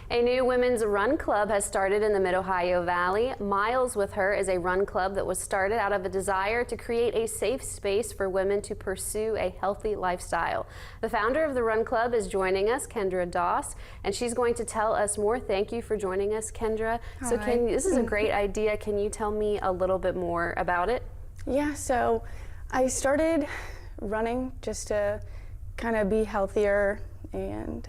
A new women's run club has started in the Mid-Ohio Valley. Miles with Her is a run club that was started out of a desire to create a safe space for women to pursue a healthy lifestyle. The founder of the run club is joining us, Kendra Doss, and she's going to tell us more. Thank you for joining us, Kendra. Hi. So this is a great idea. Can you tell me a little bit more about it? Yeah, so I started running just to kind of be healthier, and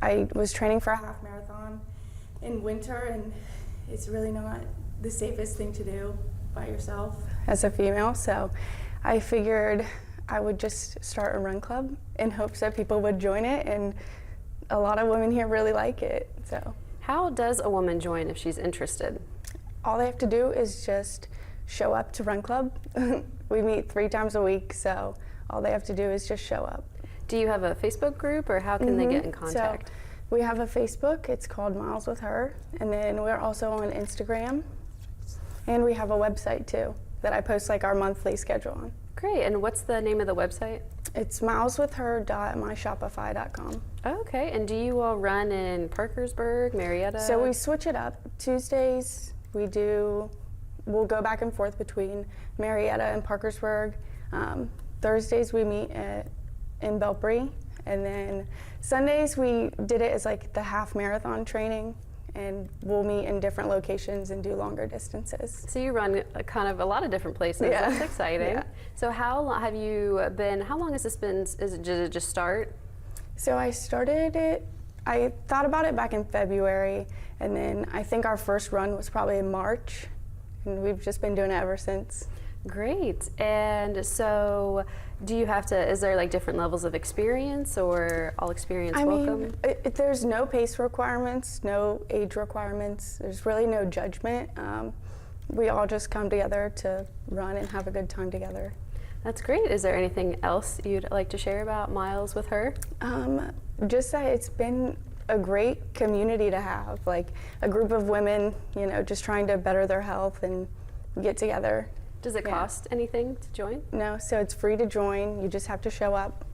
I was training for a half marathon in winter, and it's really not the safest thing to do by yourself as a female, so I figured I would just start a run club in hopes that people would join it, and a lot of women here really like it. So how does a woman join if she's interested? all they have to do is just show up to run club. We meet 3 times a week, so all they have to do is just show up. Do you have a Facebook group, or how can they get in contact? So we have a Facebook, it's called Miles with Her, and then we're also on Instagram, and we have a website too that I post like our monthly schedule on. Great, and what's the name of the website? It's mileswithher.myshopify.com. Okay, and do you all run in Parkersburg, Marietta? So we switch it up. Tuesdays we'll go back and forth between Marietta and Parkersburg. Thursdays we meet in Belpre, and then Sundays we did it as like the half marathon training, and we'll meet in different locations and do longer distances. So you run kind of a lot of different places. Yeah. That's exciting. Yeah. So how long has this been, did it just start? So I started it, I thought about it back in February, and then I think our first run was probably in March, and we've just been doing it ever since. Great. And so is there like different levels of experience, or all experience welcome? There's no pace requirements, no age requirements. There's really no judgment. We all just come together to run and have a good time together. That's great. Is there anything else you'd like to share about Miles with Her? Just that it's been a great community to have, like a group of women, just trying to better their health and get together. Does it cost anything to join? No, so it's free to join. You just have to show up.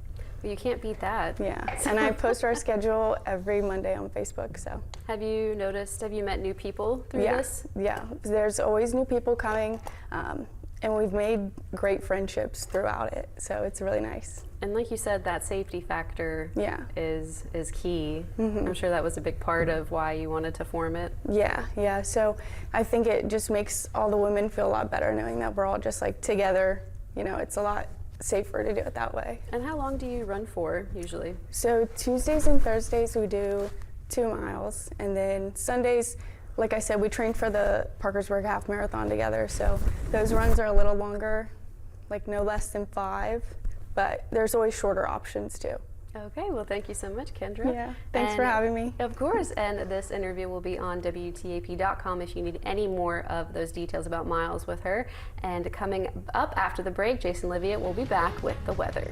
Well, you can't beat that. Yeah, and I post our schedule every Monday on Facebook. So have you met new people through this? Yeah, there's always new people coming, and we've made great friendships throughout it, so it's really nice. And like you said, that safety factor is key. I'm sure that was a big part of why you wanted to form it. Yeah, so I think it just makes all the women feel a lot better knowing that we're all just like together. It's a lot safer to do it that way. And how long do you run for usually? So Tuesdays and Thursdays we do 2 miles, and then Sundays, like I said, we train for the Parkersburg Half Marathon together, so those runs are a little longer, like no less than 5, but there's always shorter options too. Okay, well thank you so much, Kendra. Yeah, thanks for having me. Of course, and this interview will be on WTAP.com if you need any more of those details about Miles with Her. And coming up after the break, Jason Livia will be back with the weather.